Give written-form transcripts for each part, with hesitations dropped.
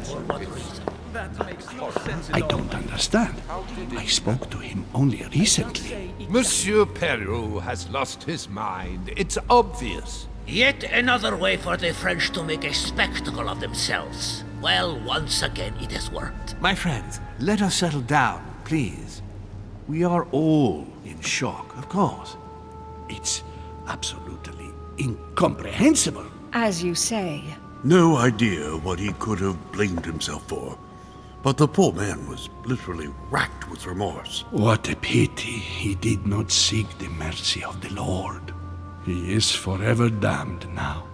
For what reason? That makes no sense at I all. don't understand. I spoke to him only recently. Monsieur Peru has lost his mind. It's obvious. Yet another way for the French to make a spectacle of themselves. Well, once again it has worked. My friends, let us settle down, please. We are all in shock, of course. It's absolutely incomprehensible. As you say. No idea what he could have blamed himself for. But the poor man was literally racked with remorse. What a pity he did not seek the mercy of the Lord. He is forever damned now.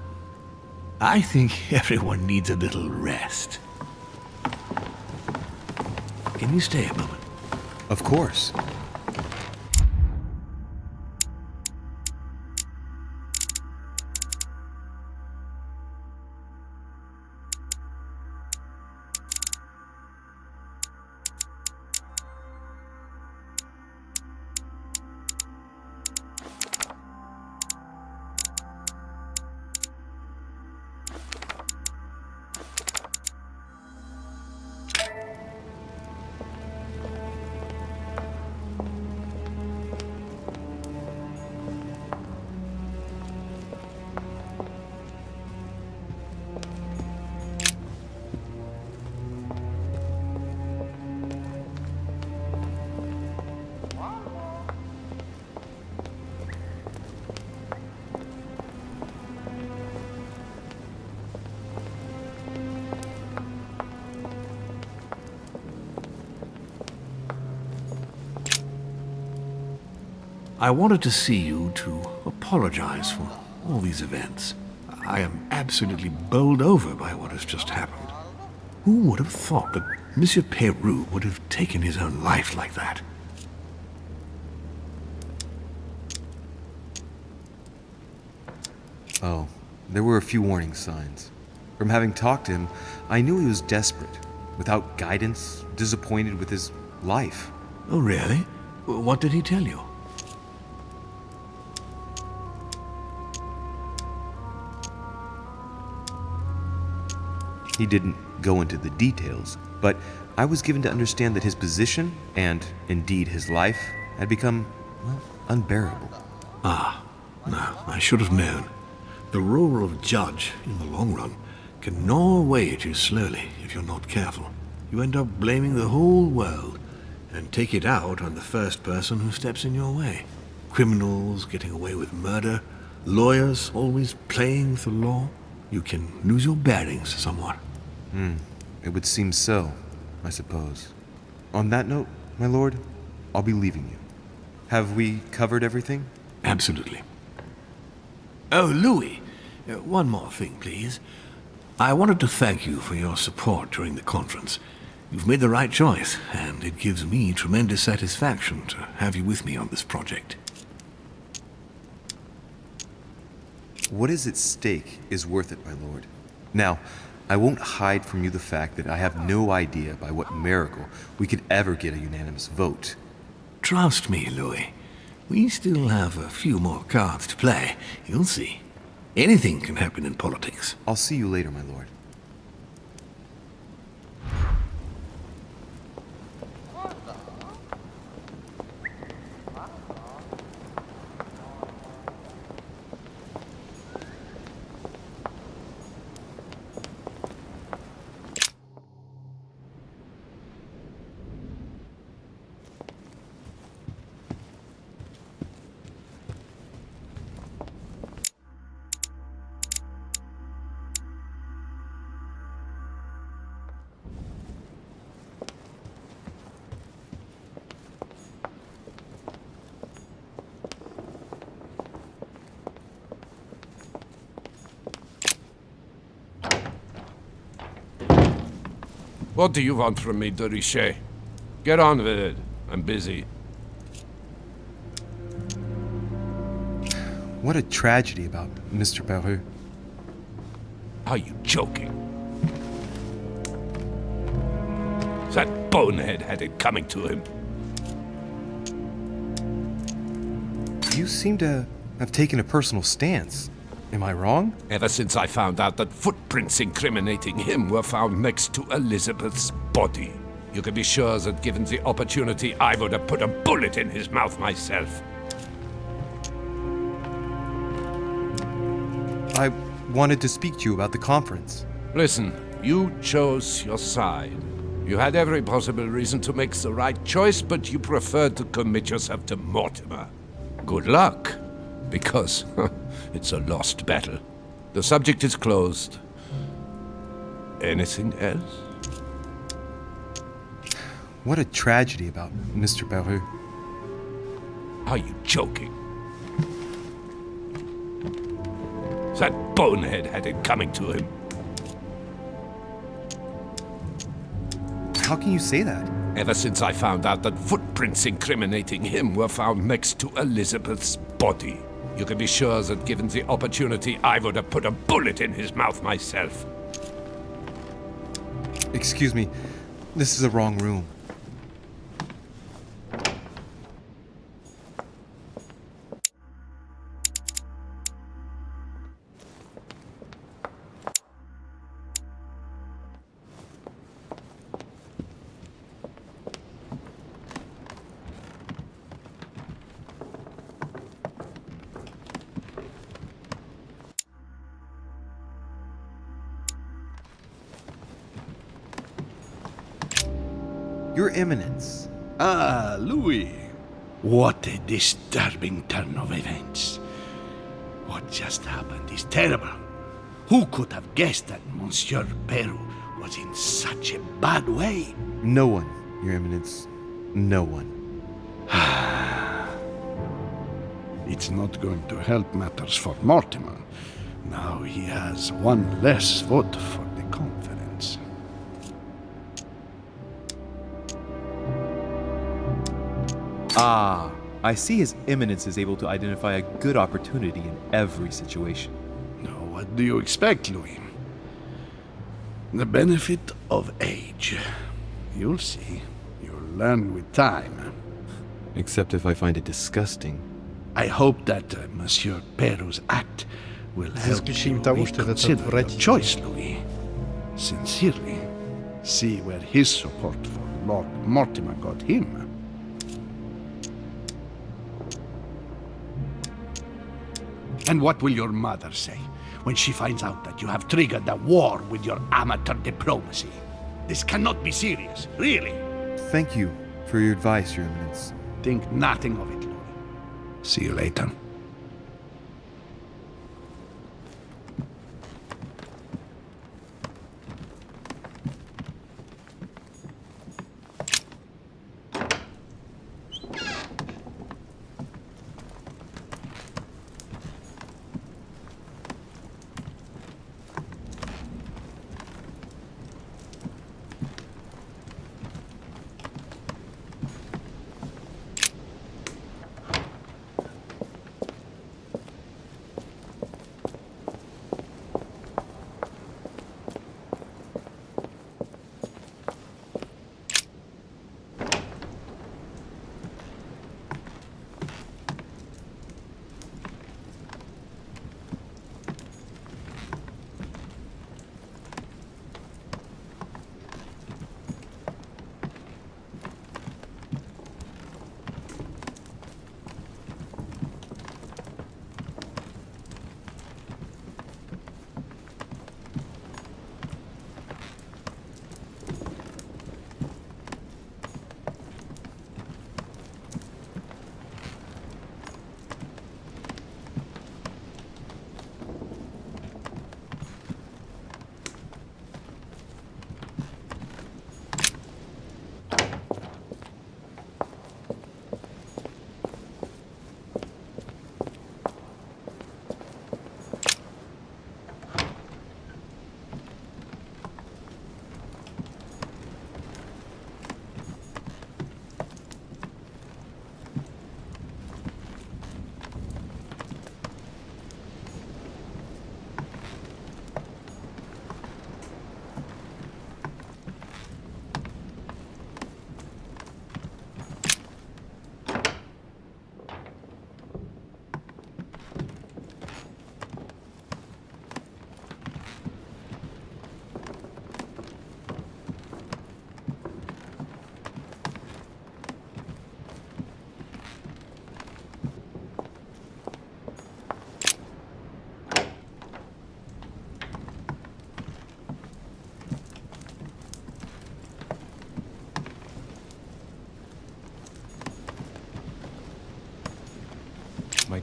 I think everyone needs a little rest. Can you stay a moment? Of course. I wanted to see you to apologize for all these events. I am absolutely bowled over by what has just happened. Who would have thought that Monsieur Peru would have taken his own life like that? Oh, there were a few warning signs. From having talked to him, I knew he was desperate, without guidance, disappointed with his life. Oh, really? What did he tell you? He didn't go into the details, but I was given to understand that his position, and indeed his life, had become, well, unbearable. Ah, no, I should have known. The role of judge, in the long run, can gnaw away at you slowly if you're not careful. You end up blaming the whole world and take it out on the first person who steps in your way. Criminals getting away with murder, lawyers always playing with the law. You can lose your bearings somewhat. It would seem so, I suppose. On that note, my lord, I'll be leaving you. Have we covered everything? Absolutely. Oh, Louis, one more thing, please. I wanted to thank you for your support during the conference. You've made the right choice, and it gives me tremendous satisfaction to have you with me on this project. What is at stake is worth it, my lord. Now, I won't hide from you the fact that I have no idea by what miracle we could ever get a unanimous vote. Trust me, Louis. We still have a few more cards to play. You'll see. Anything can happen in politics. I'll see you later, my lord. What do you want from me, de Richet? Get on with it. I'm busy. What a tragedy about Mr. Peru. Are you joking? That bonehead had it coming to him. You seem to have taken a personal stance. Am I wrong? Ever since I found out that footprints incriminating him were found next to Elizabeth's body, you can be sure that given the opportunity, I would have put a bullet in his mouth myself. I wanted to speak to you about the conference. Listen, you chose your side. You had every possible reason to make the right choice, but you preferred to commit yourself to Mortimer. Good luck, because it's a lost battle. The subject is closed. Anything else? What a tragedy about Mr. Beru. Are you joking? That bonehead had it coming to him. How can you say that? Ever since I found out that footprints incriminating him were found next to Elizabeth's body, you can be sure that given the opportunity, I would have put a bullet in his mouth myself. Excuse me, this is the wrong room. Your Eminence. Ah, Louis. What a disturbing turn of events. What just happened is terrible. Who could have guessed that Monsieur Peru was in such a bad way? No one, Your Eminence. No one. It's not going to help matters for Mortimer. Now he has one less vote for the conference. Ah, I see His Eminence is able to identify a good opportunity in every situation. Now, what do you expect, Louis? The benefit of age. You'll see. You'll learn with time. Except if I find it disgusting. I hope that Monsieur Peru's act will За help you исключением того, что этот reconsider your отвратительный. choice, Louis. Sincerely. See where his support for Lord Mortimer got him. And what will your mother say when she finds out that you have triggered a war with your amateur diplomacy? This cannot be serious, really. Thank you for your advice, Your Eminence. Think nothing of it, Louis. See you later.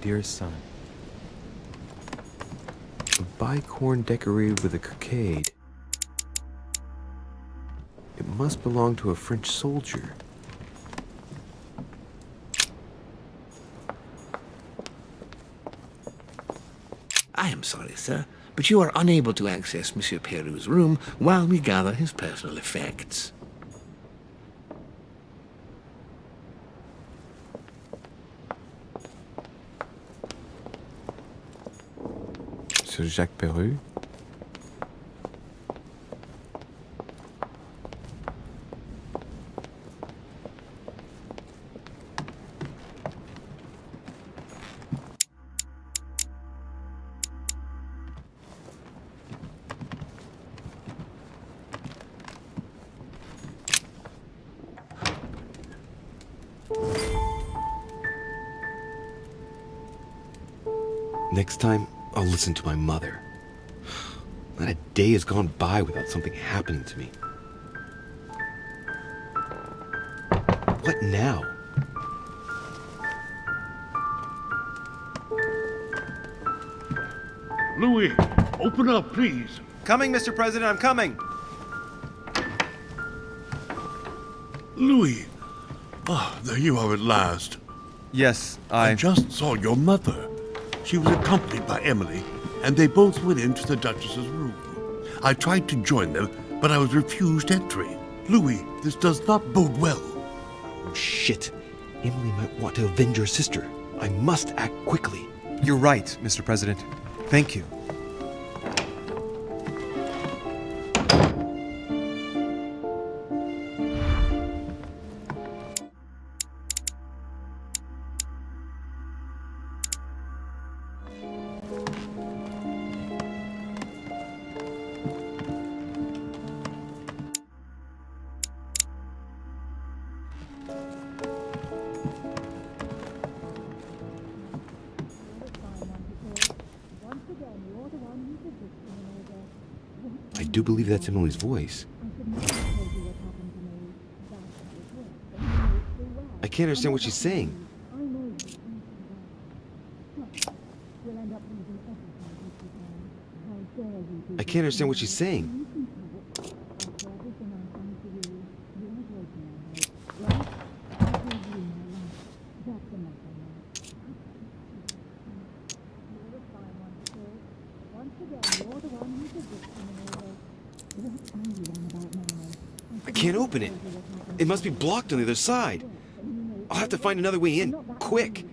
dearest son. A bicorn decorated with a cockade. It must belong to a French soldier. I am sorry, sir, but you are unable to access Monsieur Peru's room while we gather his personal effects. Sir Jacques Peru? Next time, I'll listen to my mother. Not a day has gone by without something happening to me. What now? Louis, open up, please. Coming, Mr. President, I'm coming! Louis. Ah, there you are at last. Yes, I just saw your mother. She was accompanied by Emily, and they both went into the Duchess's room. I tried to join them, but I was refused entry. Louis, this does not bode well. Oh, shit. Emily might want to avenge her sister. I must act quickly. You're right, Mr. President. Thank you. I do believe that's Emily's voice. I can't understand what she's saying. I can't understand what she's saying. I can't open it. It must be blocked on the other side. I'll have to find another way in, quick.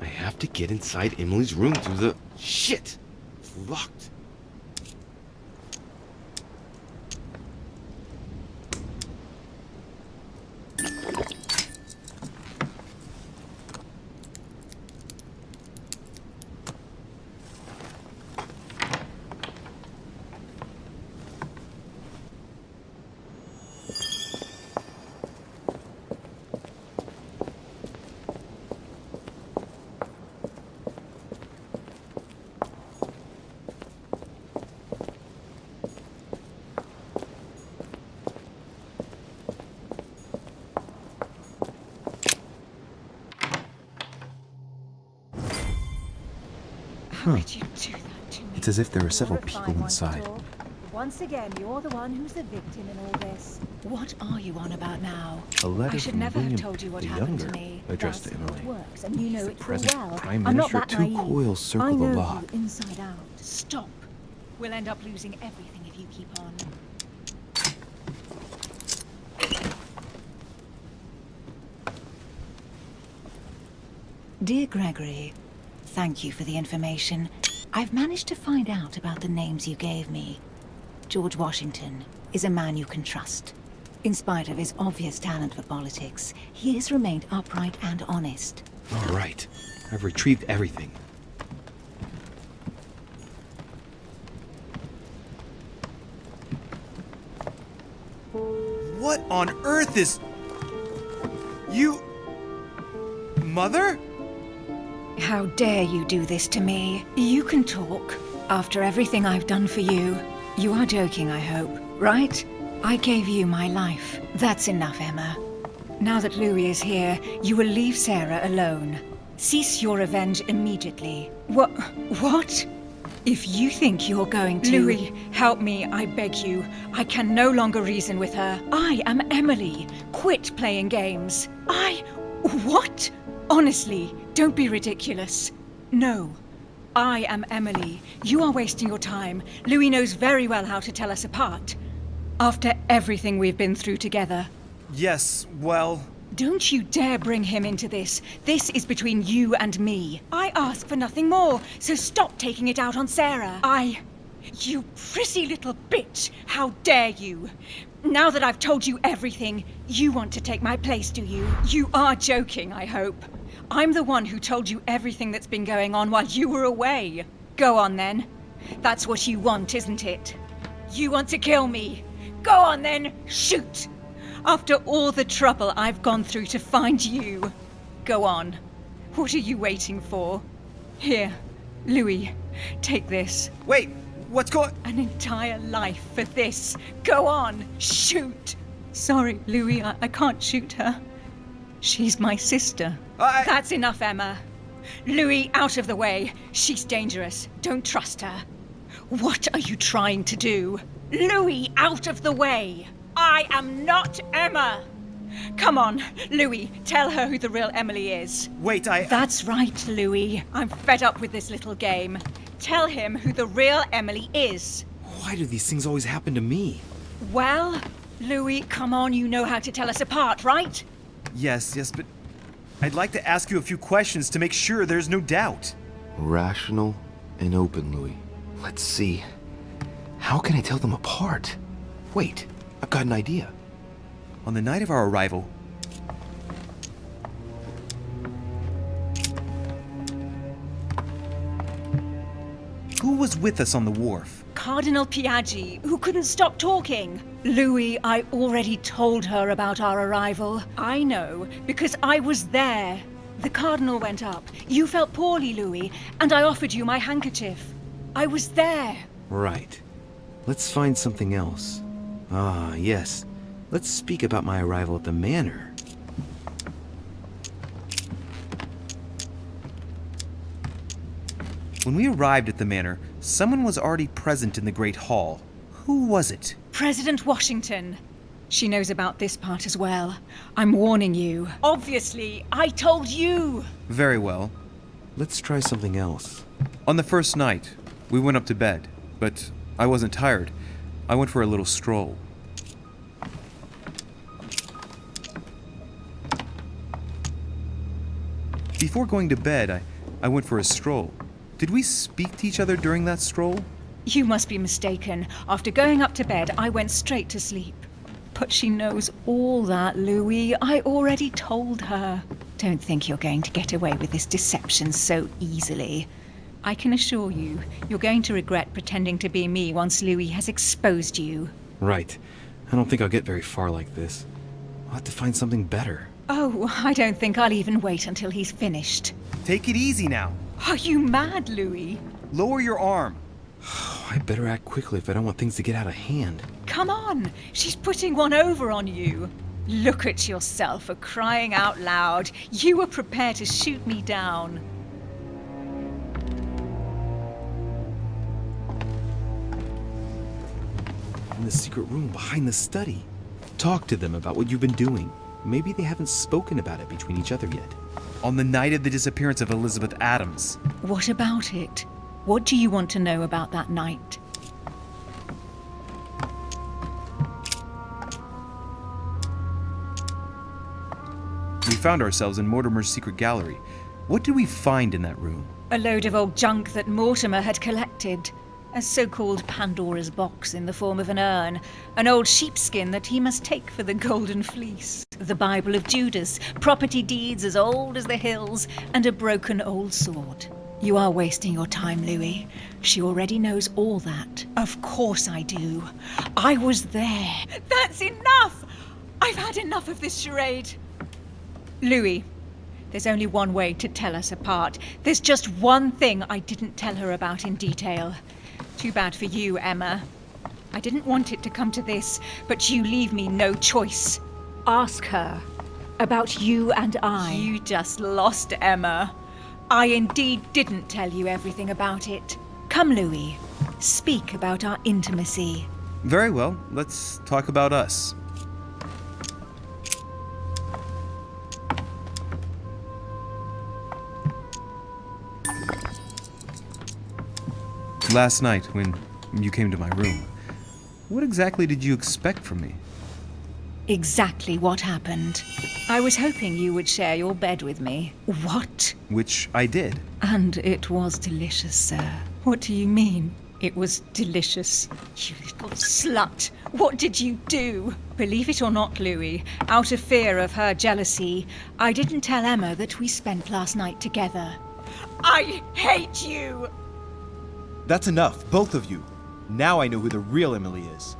I have to get inside Emily's room through the... Shit! It's locked. How could you do that to me? It's as if there are several You're a people fine one, inside. Paul. Once again, you're the one who's the victim in all this. What are you on about now? A letter I should from never William have told you what the happened Younger, to me. addressed That's to how Emily. it works, and you know it full Present well. Prime I'm not Minister, that 2 naive. coils circle I the know lock. you inside out. Stop. We'll end up losing everything if you keep on. Dear Gregory, thank you for the information. I've managed to find out about the names you gave me. George Washington is a man you can trust. In spite of his obvious talent for politics, he has remained upright and honest. All right. I've retrieved everything. What on earth is... You... Mother? How dare you do this to me? You can talk. After everything I've done for you. You are joking, I hope, right? I gave you my life. That's enough, Emma. Now that Louis is here, you will leave Sarah alone. Cease your revenge immediately. What? If you think you're going to... Louis, help me, I beg you. I can no longer reason with her. I am Emily. Quit playing games. What? Honestly, don't be ridiculous. No. I am Emily. You are wasting your time. Louis knows very well how to tell us apart. After everything we've been through together. Yes, well... Don't you dare bring him into this. This is between you and me. I ask for nothing more, so stop taking it out on Sarah. You prissy little bitch! How dare you! Now that I've told you everything, you want to take my place, do you? You are joking, I hope. I'm the one who told you everything that's been going on while you were away. Go on then. That's what you want, isn't it? You want to kill me. Go on then, shoot! After all the trouble I've gone through to find you. Go on. What are you waiting for? Here, Louis, take this. Wait, what's going... An entire life for this. Go on, shoot! Sorry, Louis, I can't shoot her. She's my sister. That's enough, Emma. Louis, out of the way. She's dangerous. Don't trust her. What are you trying to do? Louis, out of the way! I am not Emma! Come on, Louis, tell her who the real Emily is. Wait, That's right, Louis. I'm fed up with this little game. Tell him who the real Emily is. Why do these things always happen to me? Well, Louis, come on, you know how to tell us apart, right? Yes, but... I'd like to ask you a few questions to make sure there's no doubt. Rational and open, Louis. Let's see. How can I tell them apart? Wait, I've got an idea. On the night of our arrival... Who was with us on the wharf? Cardinal Piaggi, who couldn't stop talking. Louis, I already told her about our arrival. I know, because I was there. The Cardinal went up. You felt poorly, Louis, and I offered you my handkerchief. I was there. Right. Let's find something else. Ah, yes. Let's speak about my arrival at the manor. When we arrived at the manor, someone was already present in the Great Hall. Who was it? President Washington. She knows about this part as well. I'm warning you. Obviously, I told you! Very well. Let's try something else. On the first night, we went up to bed, but I wasn't tired. I went for a little stroll. Before going to bed, I went for a stroll. Did we speak to each other during that stroll? You must be mistaken. After going up to bed, I went straight to sleep. But she knows all that, Louis. I already told her. Don't think you're going to get away with this deception so easily. I can assure you, you're going to regret pretending to be me once Louis has exposed you. Right. I don't think I'll get very far like this. I'll have to find something better. Oh, I don't think I'll even wait until he's finished. Take it easy now. Are you mad, Louis? Lower your arm. I better act quickly if I don't want things to get out of hand. Come on, she's putting one over on you. Look at yourself for crying out loud. You were prepared to shoot me down. In the secret room behind the study. Talk to them about what you've been doing. Maybe they haven't spoken about it between each other yet. On the night of the disappearance of Elizabeth Adams. What about it? What do you want to know about that night? We found ourselves in Mortimer's secret gallery. What did we find in that room? A load of old junk that Mortimer had collected. A so-called Pandora's box in the form of an urn. An old sheepskin that he must take for the Golden Fleece. The Bible of Judas. Property deeds as old as the hills. And a broken old sword. You are wasting your time, Louis. She already knows all that. Of course I do. I was there. That's enough! I've had enough of this charade. Louis, There's only one way to tell us apart. There's just one thing I didn't tell her about in detail. Too bad for you, Emma. I didn't want it to come to this, but you leave me no choice. Ask her about you and I. You just lost, Emma. I indeed didn't tell you everything about it. Come, Louis. Speak about our intimacy. Very well, let's talk about us. Last night, when you came to my room, what exactly did you expect from me? Exactly what happened. I was hoping you would share your bed with me. What? Which I did. And it was delicious, sir. What do you mean? It was delicious. You little slut. What did you do? Believe it or not, Louis, out of fear of her jealousy, I didn't tell Emma that we spent last night together. I hate you! That's enough, both of you. Now I know who the real Emily is.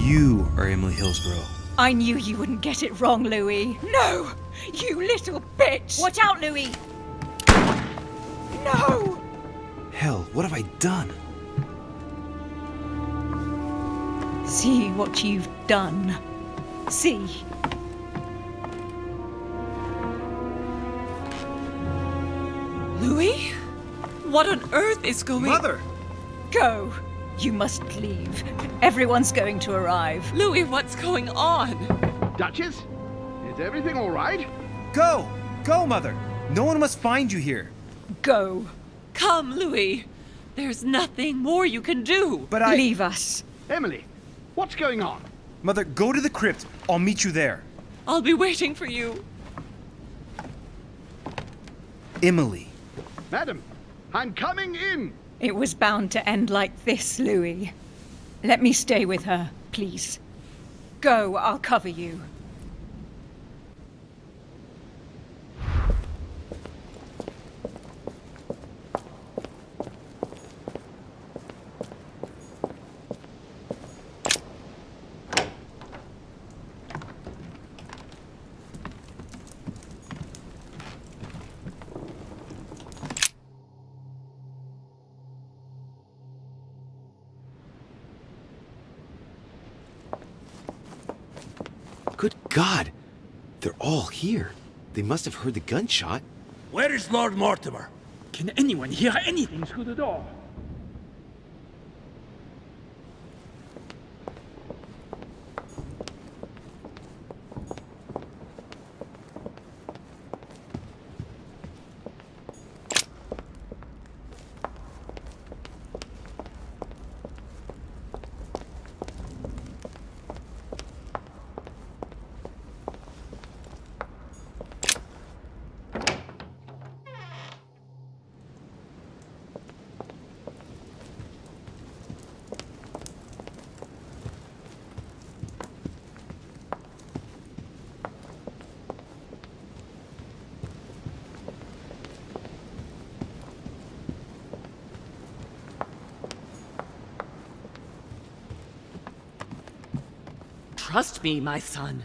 You are Emily Hillsborough. I knew you wouldn't get it wrong, Louis. No! You little bitch! Watch out, Louis! No! Hell, what have I done? See what you've done. See. Louis? What on earth is going... Mother! Go. You must leave. Everyone's going to arrive. Louis, what's going on? Duchess? Is everything all right? Go! Go, Mother! No one must find you here. Go. Come, Louis. There's nothing more you can do. But Leave us. Emily, what's going on? Mother, go to the crypt. I'll meet you there. I'll be waiting for you. Emily. Madam, I'm coming in. It was bound to end like this, Louis. Let me stay with her, please. Go, I'll cover you. Good God! They're all here. They must have heard the gunshot. Where is Lord Mortimer? Can anyone hear anything through the door? Trust me, my son.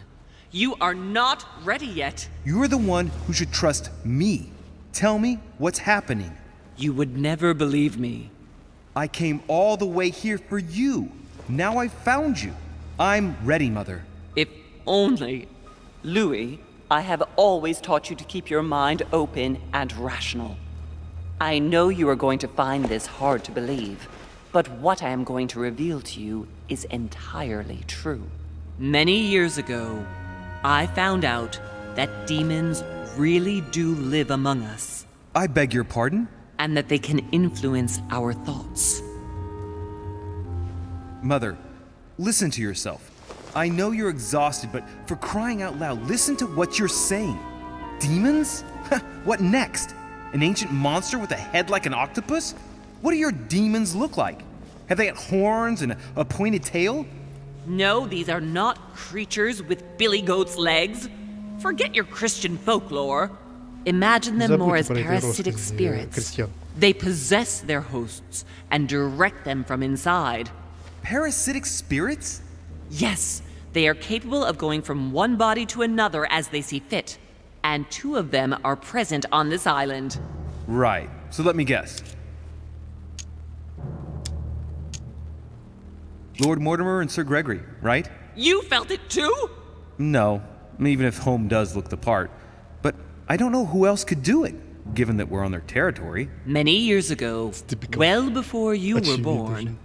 You are not ready yet. You're the one who should trust me. Tell me what's happening. You would never believe me. I came all the way here for you. Now I've found you. I'm ready, Mother. If only... Louis, I have always taught you to keep your mind open and rational. I know you are going to find this hard to believe, but what I am going to reveal to you is entirely true. Many years ago, I found out that demons really do live among us. I beg your pardon? And that they can influence our thoughts. Mother, listen to yourself. I know you're exhausted, but for crying out loud, listen to what you're saying. Demons? What next? An ancient monster with a head like an octopus? What do your demons look like? Have they got horns and a pointed tail? No, these are not creatures with billy goat's legs. Forget your Christian folklore. Imagine them more as parasitic spirits. They possess their hosts and direct them from inside. Parasitic spirits? Yes, they are capable of going from one body to another as they see fit. And 2 of them are present on this island. Right. So let me guess. Lord Mortimer and Sir Gregory, right? You felt it too? No, even if Home does look the part. But I don't know who else could do it, given that we're on their territory. Many years ago, well before you were born, vision.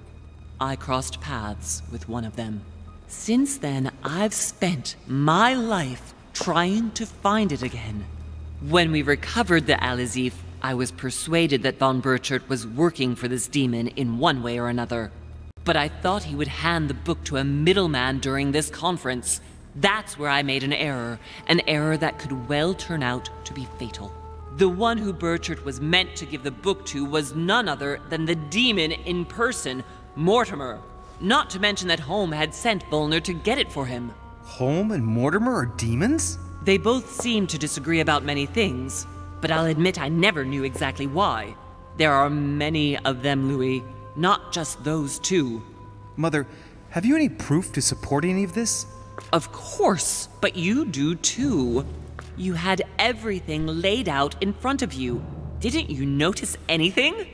I crossed paths with one of them. Since then, I've spent my life trying to find it again. When we recovered the Alizif, I was persuaded that von Burchard was working for this demon in one way or another. But I thought he would hand the book to a middleman during this conference. That's where I made an error that could well turn out to be fatal. The one who Burchard was meant to give the book to was none other than the demon in person, Mortimer. Not to mention that Home had sent Volner to get it for him. Home and Mortimer are demons? They both seem to disagree about many things, but I'll admit I never knew exactly why. There are many of them, Louis, not just those 2. Mother, have you any proof to support any of this? Of course, but you do too. You had everything laid out in front of you. Didn't you notice anything?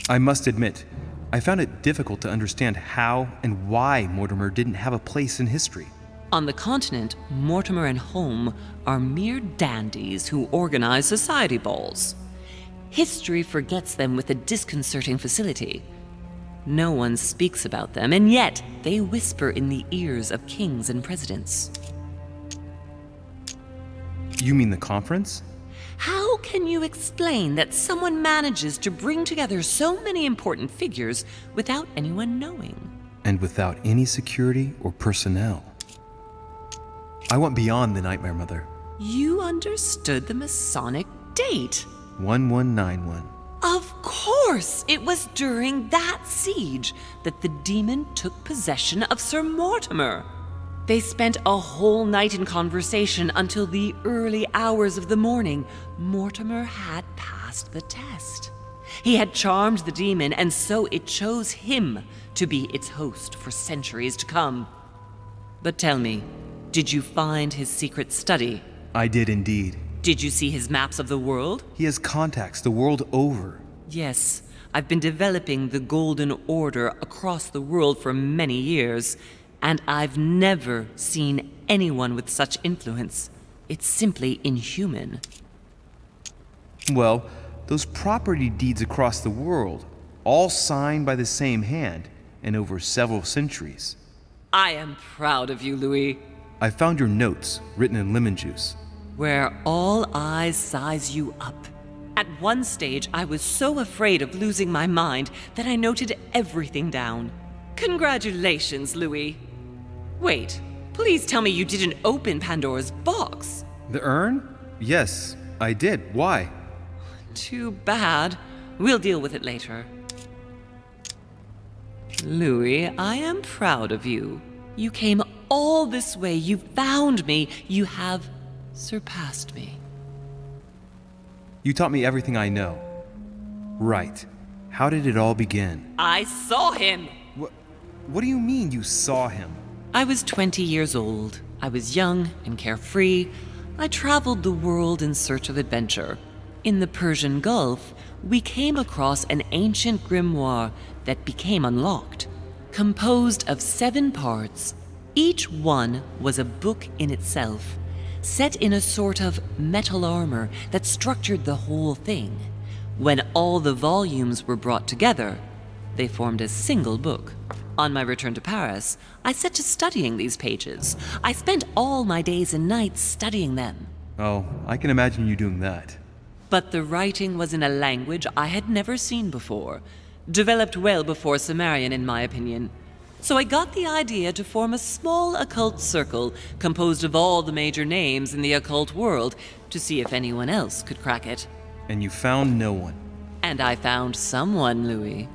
I must admit, I found it difficult to understand how and why Mortimer didn't have a place in history. On the continent, Mortimer and Home are mere dandies who organize society balls. History forgets them with a disconcerting facility. No one speaks about them, and yet they whisper in the ears of kings and presidents. You mean the conference? How can you explain that someone manages to bring together so many important figures without anyone knowing? And without any security or personnel. I went beyond the nightmare, Mother. You understood the Masonic date. 1191. Of course! It was during that siege that the demon took possession of Sir Mortimer. They spent a whole night in conversation until the early hours of the morning. Mortimer had passed the test. He had charmed the demon, and so it chose him to be its host for centuries to come. But tell me, did you find his secret study? I did indeed. Did you see his maps of the world? He has contacts the world over. Yes, I've been developing the Golden Order across the world for many years, and I've never seen anyone with such influence. It's simply inhuman. Well, those property deeds across the world, all signed by the same hand and over several centuries. I am proud of you, Louis. I found your notes written in lemon juice. Where all eyes size you up. At one stage, I was so afraid of losing my mind that I noted everything down. Congratulations, Louis. Wait, please tell me you didn't open Pandora's box. The urn? Yes, I did. Why? Too bad. We'll deal with it later. Louis, I am proud of you. You came all this way. You found me. You have surpassed me. You taught me everything I know. Right. How did it all begin? I saw him! What do you mean you saw him? I was 20 years old. I was young and carefree. I traveled the world in search of adventure. In the Persian Gulf, we came across an ancient grimoire that became unlocked. Composed of 7 parts, each one was a book in itself, set in a sort of metal armor that structured the whole thing. When all the volumes were brought together, they formed a single book. On my return to Paris, I set to studying these pages. I spent all my days and nights studying them. Oh, I can imagine you doing that. But the writing was in a language I had never seen before, developed well before Sumerian, in my opinion. So I got the idea to form a small occult circle composed of all the major names in the occult world to see if anyone else could crack it. And you found no one. And I found someone, Louis.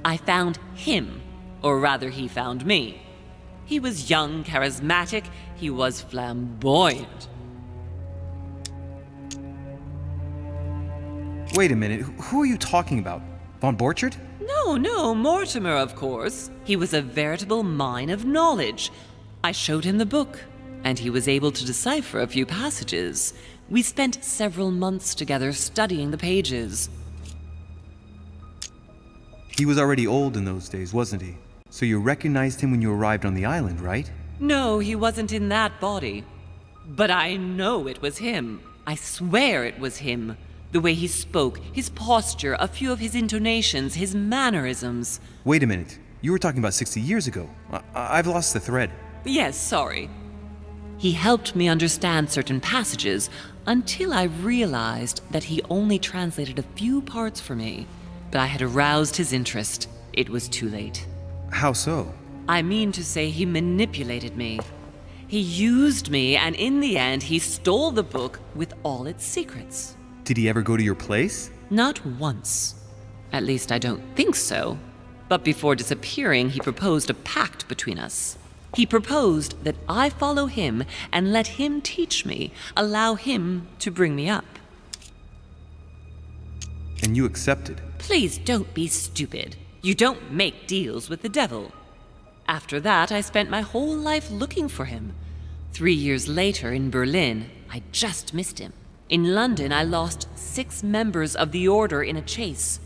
I found him. Or rather, he found me. He was young, charismatic, he was flamboyant. Wait a minute, who are you talking about? Von Borchert? No, Mortimer, of course. He was a veritable mine of knowledge. I showed him the book, and he was able to decipher a few passages. We spent several months together studying the pages. He was already old in those days, wasn't he? So you recognized him when you arrived on the island, right? No, he wasn't in that body. But I know it was him. I swear it was him. The way he spoke, his posture, a few of his intonations, his mannerisms. Wait a minute. You were talking about 60 years ago. I've lost the thread. Yes, sorry. He helped me understand certain passages until I realized that he only translated a few parts for me. But I had aroused his interest. It was too late. How so? I mean to say he manipulated me. He used me, and in the end, he stole the book with all its secrets. Did he ever go to your place? Not once. At least I don't think so. But before disappearing, he proposed a pact between us. He proposed that I follow him and let him teach me, allow him to bring me up. And you accepted? Please don't be stupid. You don't make deals with the devil. After that, I spent my whole life looking for him. 3 years later, in Berlin, I just missed him. In London, I lost 6 members of the order in a chase.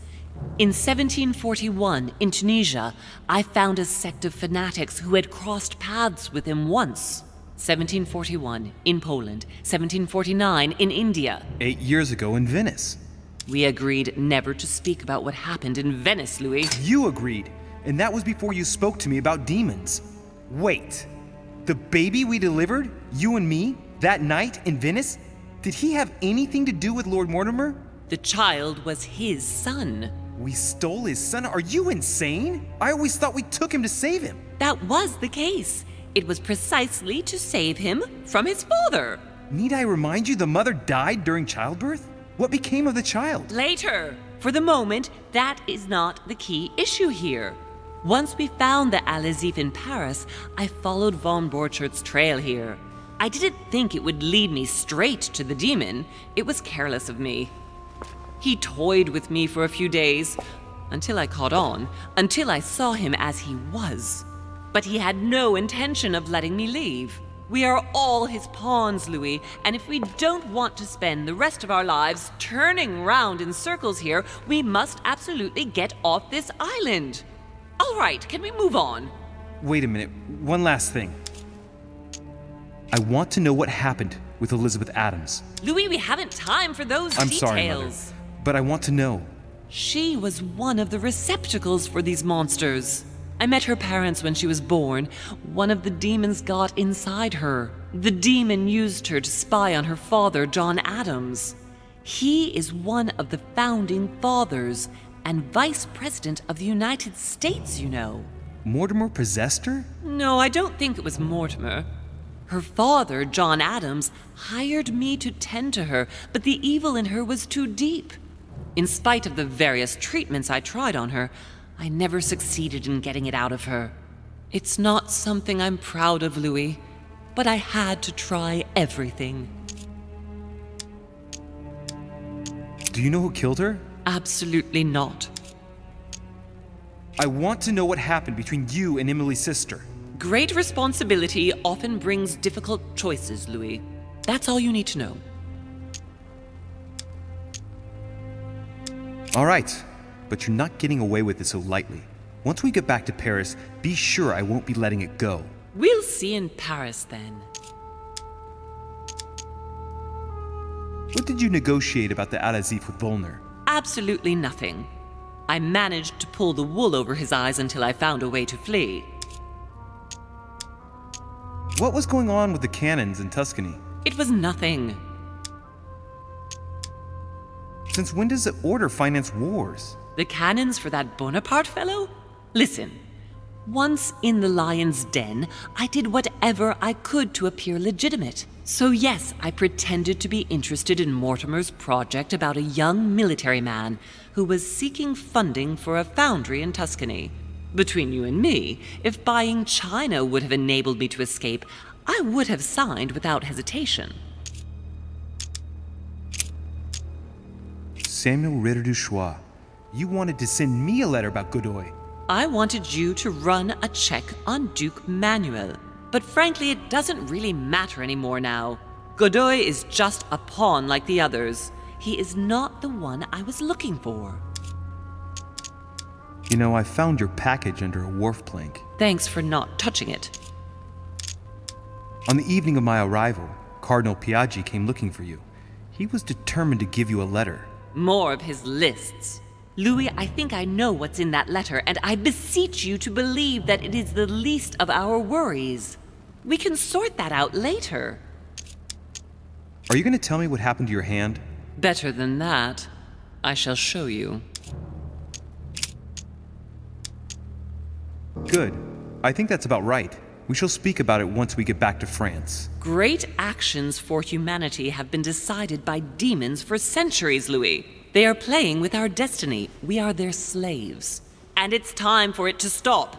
In 1741, in Tunisia, I found a sect of fanatics who had crossed paths with him once. 1741, in Poland. 1749, in India. 8 years ago in Venice. We agreed never to speak about what happened in Venice, Louis. You agreed, and that was before you spoke to me about demons. Wait, the baby we delivered, you and me, that night in Venice, did he have anything to do with Lord Mortimer? The child was his son. We stole his son? Are you insane? I always thought we took him to save him. That was the case. It was precisely to save him from his father. Need I remind you the mother died during childbirth? What became of the child? Later. For the moment, that is not the key issue here. Once we found the Al-Azif in Paris, I followed von Borchert's trail here. I didn't think it would lead me straight to the demon. It was careless of me. He toyed with me for a few days, until I caught on, until I saw him as he was. But he had no intention of letting me leave. We are all his pawns, Louis, and if we don't want to spend the rest of our lives turning round in circles here, we must absolutely get off this island. All right, can we move on? Wait a minute, one last thing. I want to know what happened with Elizabeth Adams. Louis, we haven't time for those I'm details. sorry, Mother, but I want to know. She was one of the receptacles for these monsters. I met her parents when she was born. One of the demons got inside her. The demon used her to spy on her father, John Adams. He is one of the founding fathers and vice president of the United States, you know. Mortimer possessed her? No, I don't think it was Mortimer. Her father, John Adams, hired me to tend to her, but the evil in her was too deep. In spite of the various treatments I tried on her, I never succeeded in getting it out of her. It's not something I'm proud of, Louis, but I had to try everything. Do you know who killed her? Absolutely not. I want to know what happened between you and Emily's sister. Great responsibility often brings difficult choices, Louis. That's all you need to know. All right, but you're not getting away with it so lightly. Once we get back to Paris, be sure I won't be letting it go. We'll see in Paris then. What did you negotiate about the Al-Azif with Volner? Absolutely nothing. I managed to pull the wool over his eyes until I found a way to flee. What was going on with the cannons in Tuscany? It was nothing. Since when does the Order finance wars? The cannons for that Bonaparte fellow? Listen, once in the lion's den, I did whatever I could to appear legitimate. So yes, I pretended to be interested in Mortimer's project about a young military man who was seeking funding for a foundry in Tuscany. Between you and me, if buying China would have enabled me to escape, I would have signed without hesitation. Samuel Ritter du Choix. You wanted to send me a letter about Godoy. I wanted you to run a check on Duke Manuel. But frankly, it doesn't really matter anymore now. Godoy is just a pawn like the others. He is not the one I was looking for. You know, I found your package under a wharf plank. Thanks for not touching it. On the evening of my arrival, Cardinal Piaggi came looking for you. He was determined to give you a letter. More of his lists. Louis, I think I know what's in that letter, and I beseech you to believe that it is the least of our worries. We can sort that out later. Are you going to tell me what happened to your hand? Better than that. I shall show you. Good. I think that's about right. We shall speak about it once we get back to France. Great actions for humanity have been decided by demons for centuries, Louis. They are playing with our destiny. We are their slaves. And it's time for it to stop.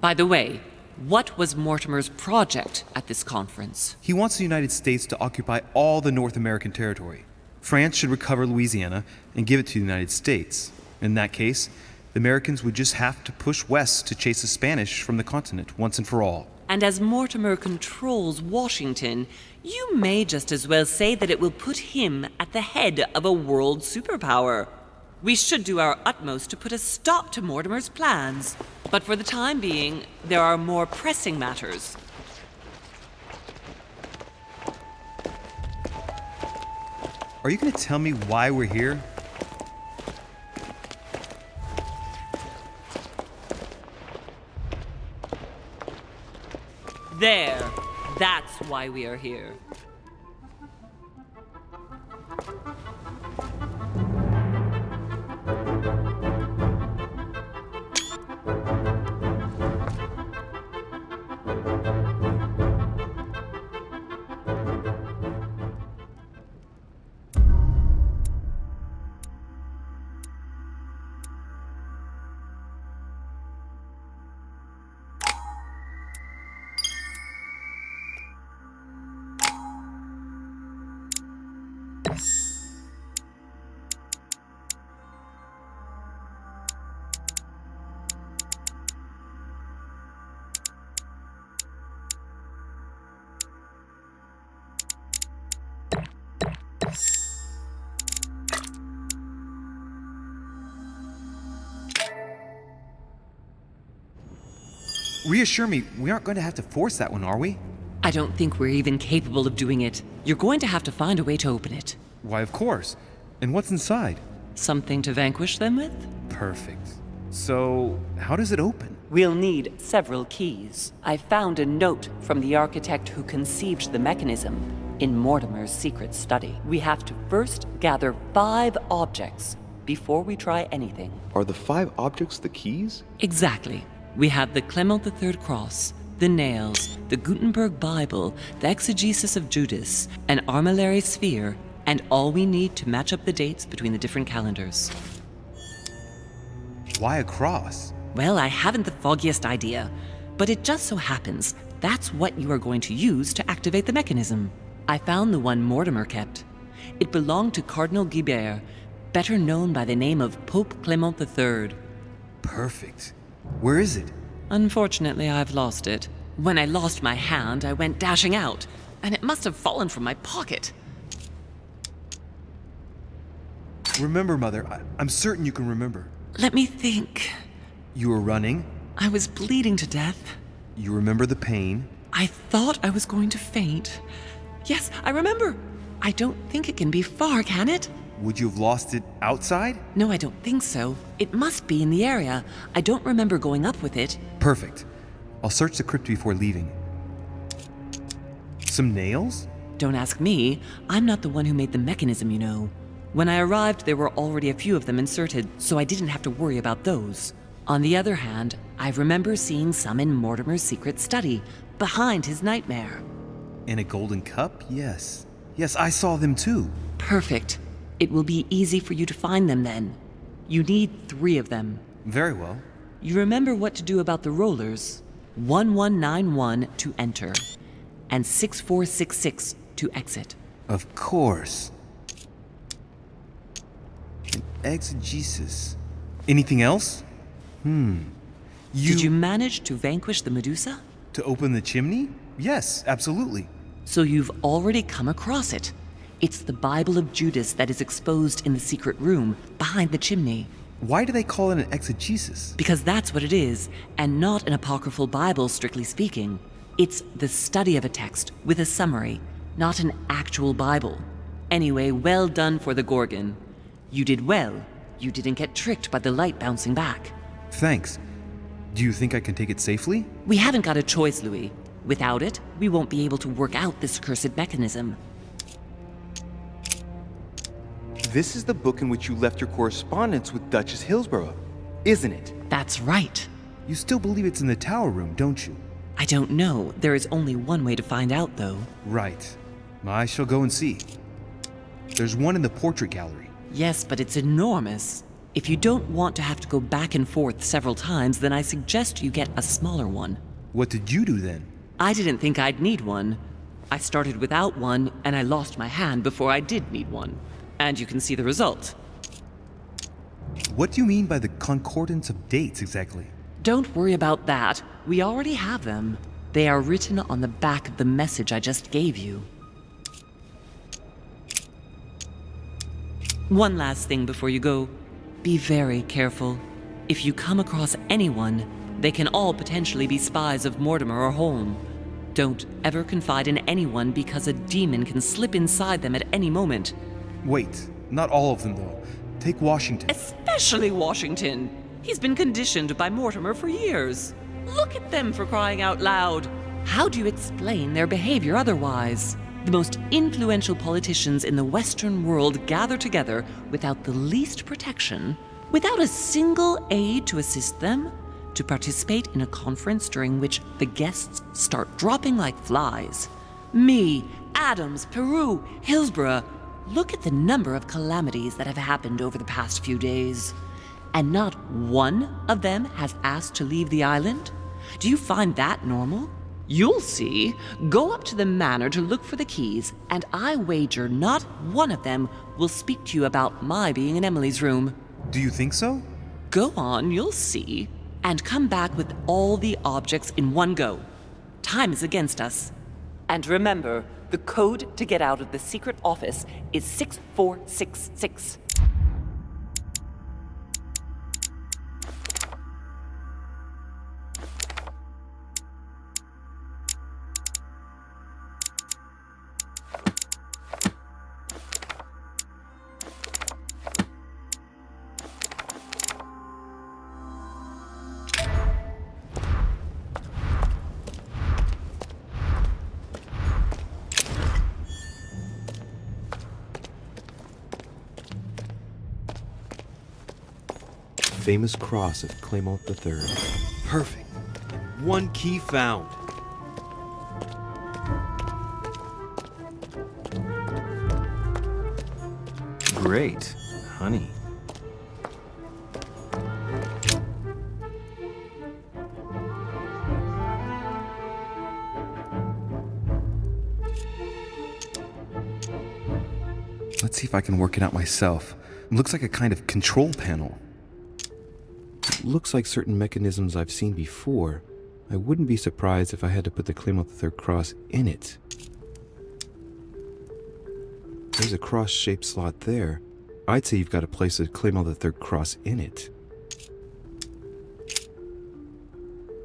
By the way, what was Mortimer's project at this conference? He wants the United States to occupy all the North American territory. France should recover Louisiana and give it to the United States. In that case, the Americans would just have to push west to chase the Spanish from the continent once and for all. And as Mortimer controls Washington, you may just as well say that it will put him at the head of a world superpower. We should do our utmost to put a stop to Mortimer's plans. But for the time being, there are more pressing matters. Are you going to tell me why we're here? There. That's why we are here. Reassure me, we aren't going to have to force that one, are we? I don't think we're even capable of doing it. You're going to have to find a way to open it. Why, of course. And what's inside? Something to vanquish them with? Perfect. So, how does it open? We'll need several keys. I found a note from the architect who conceived the mechanism in Mortimer's secret study. We have to first gather 5 objects before we try anything. Are the 5 objects the keys? Exactly. We have the Clement III cross, the nails, the Gutenberg Bible, the exegesis of Judas, an armillary sphere, and all we need to match up the dates between the different calendars. Why a cross? Well, I haven't the foggiest idea, but it just so happens that's what you are going to use to activate the mechanism. I found the one Mortimer kept. It belonged to Cardinal Guibert, better known by the name of Pope Clement III. Perfect. Where is it? Unfortunately, I've lost it. When I lost my hand, I went dashing out, and it must have fallen from my pocket. Remember, Mother. I'm certain you can remember. Let me think. You were running. I was bleeding to death. You remember the pain. I thought I was going to faint. Yes, I remember. I don't think it can be far, can it? Would you have lost it outside? No, I don't think so. It must be in the area. I don't remember going up with it. Perfect. I'll search the crypt before leaving. Some nails? Don't ask me. I'm not the one who made the mechanism, you know. When I arrived, there were already a few of them inserted, so I didn't have to worry about those. On the other hand, I remember seeing some in Mortimer's secret study, behind his nightmare. And a golden cup? Yes. Yes, I saw them too. Perfect. It will be easy for you to find them then. You need 3 of them. Very well. You remember what to do about the rollers. 1191 to enter, and 6466 to exit. Of course. And exegesis. Anything else? Did you manage to vanquish the Medusa? To open the chimney? Yes, absolutely. So you've already come across it. It's the Bible of Judas that is exposed in the secret room behind the chimney. Why do they call it an exegesis? Because that's what it is, and not an apocryphal Bible, strictly speaking. It's the study of a text with a summary, not an actual Bible. Anyway, well done for the Gorgon. You did well. You didn't get tricked by the light bouncing back. Thanks. Do you think I can take it safely? We haven't got a choice, Louis. Without it, we won't be able to work out this cursed mechanism. This is the book in which you left your correspondence with Duchess Hillsborough, isn't it? That's right. You still believe it's in the tower room, don't you? I don't know. There is only one way to find out, though. Right. I shall go and see. There's one in the portrait gallery. Yes, but it's enormous. If you don't want to have to go back and forth several times, then I suggest you get a smaller one. What did you do then? I didn't think I'd need one. I started without one, and I lost my hand before I did need one. And you can see the result. What do you mean by the concordance of dates exactly? Don't worry about that. We already have them. They are written on the back of the message I just gave you. One last thing before you go. Be very careful. If you come across anyone, they can all potentially be spies of Mortimer or Holm. Don't ever confide in anyone because a demon can slip inside them at any moment. Wait, not all of them though. Take Washington. Especially Washington. He's been conditioned by Mortimer for years. Look at them, for crying out loud. How do you explain their behavior otherwise? The most influential politicians in the Western world gather together without the least protection, without a single aid to assist them, to participate in a conference during which the guests start dropping like flies. Me, Adams, Peru, Hillsborough. Look at the number of calamities that have happened over the past few days. And not one of them has asked to leave the island? Do you find that normal? You'll see. Go up to the manor to look for the keys, and I wager not one of them will speak to you about my being in Emily's room. Do you think so? Go on, you'll see. And come back with all the objects in one go. Time is against us. And remember, the code to get out of the secret office is 6466. Famous cross of Clement III. Perfect. One key found. Great, honey. Let's see if I can work it out myself. It looks like a kind of control panel. Looks like certain mechanisms I've seen before. I wouldn't be surprised if I had to put the Clement III cross in it. There's a cross-shaped slot there. I'd say you've got to place a Clement III cross in it.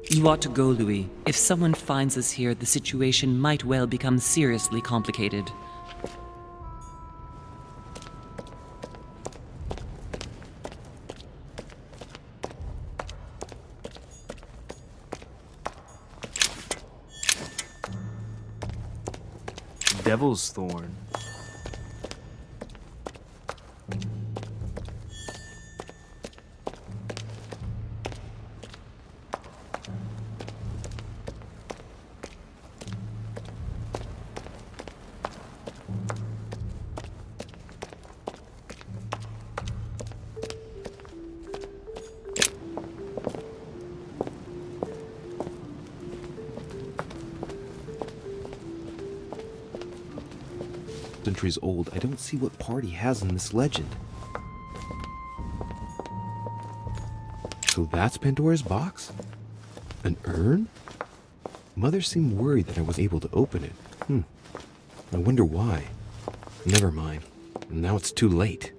You ought to go, Louis. If someone finds us here, the situation might well become seriously complicated. Devil's Thorn. Centuries old, I don't see what part he has in this legend. So that's Pandora's box? An urn? Mother seemed worried that I was able to open it. I wonder why. Never mind. Now it's too late.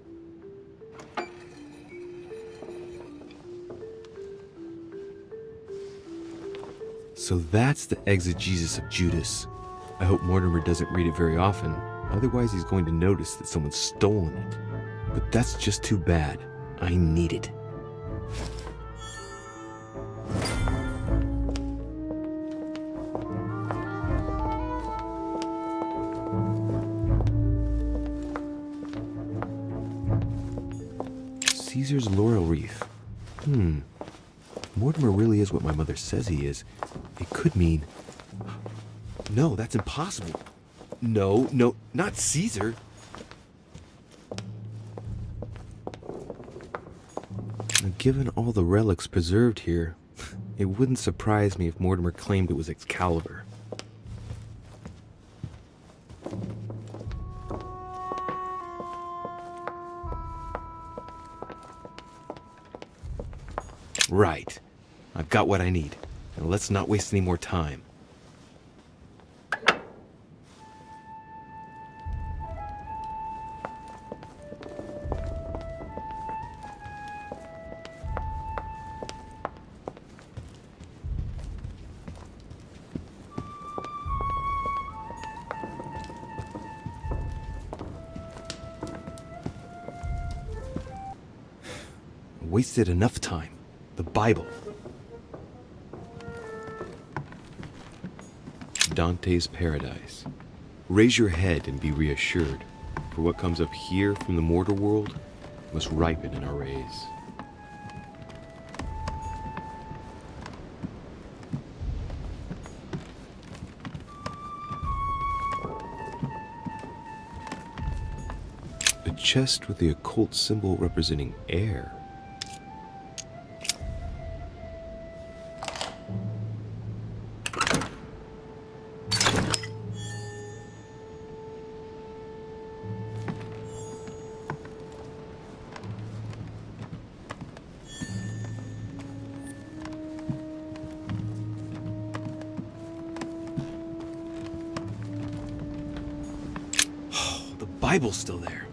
So that's the exegesis of Judas. I hope Mortimer doesn't read it very often, otherwise he's going to notice that someone's stolen it. But that's just too bad. I need it. Caesar's laurel wreath. Mortimer really is what my mother says he is. It could mean... No, that's impossible. No, not Caesar. Given all the relics preserved here, it wouldn't surprise me if Mortimer claimed it was Excalibur. Right. I've got what I need. Now let's not waste any more time. Wasted enough time. The Bible. Dante's Paradise. Raise your head and be reassured, for what comes up here from the mortal world must ripen in our rays. A chest with the occult symbol representing air. Bible's still there.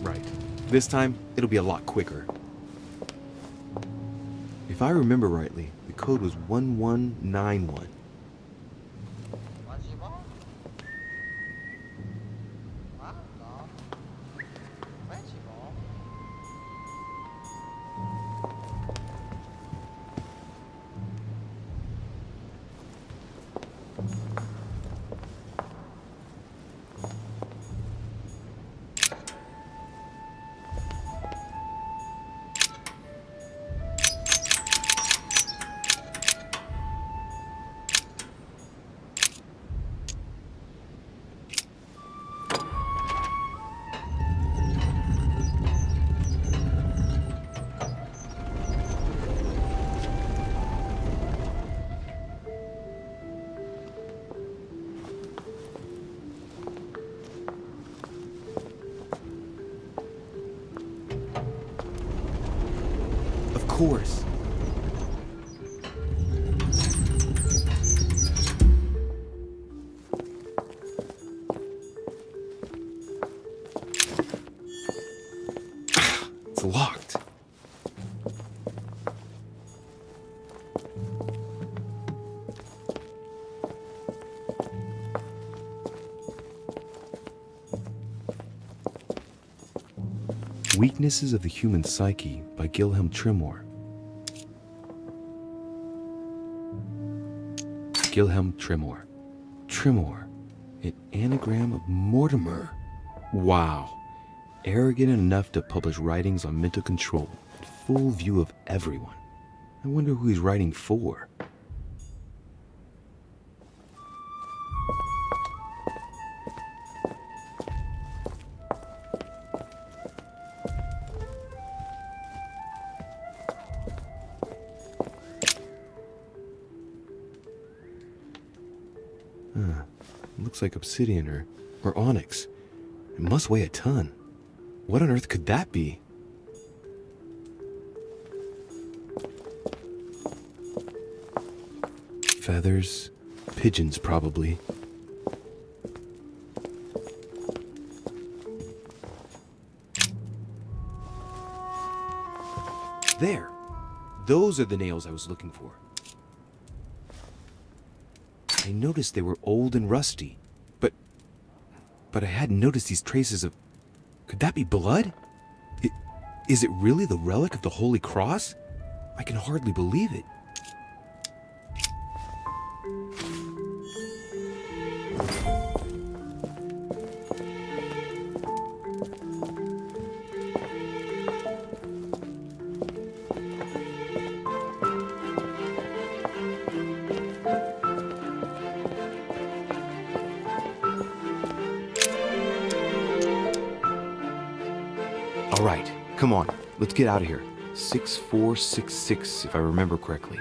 Right. This time, it'll be a lot quicker. If I remember rightly, the code was 1191. Of course. It's locked. Weaknesses of the Human Psyche by Wilhelm Tremor. Wilhelm Tremor. Tremor, an anagram of Mortimer. Wow. Arrogant enough to publish writings on mental control in full view of everyone. I wonder who he's writing for. Looks like obsidian or onyx. It must weigh a ton. What on earth could that be? Feathers, pigeons probably. There! Those are the nails I was looking for. I noticed they were old and rusty, but I hadn't noticed these traces of... Could that be blood? Is it really the relic of the Holy Cross? I can hardly believe it. All right, come on, let's get out of here. 6466, if I remember correctly.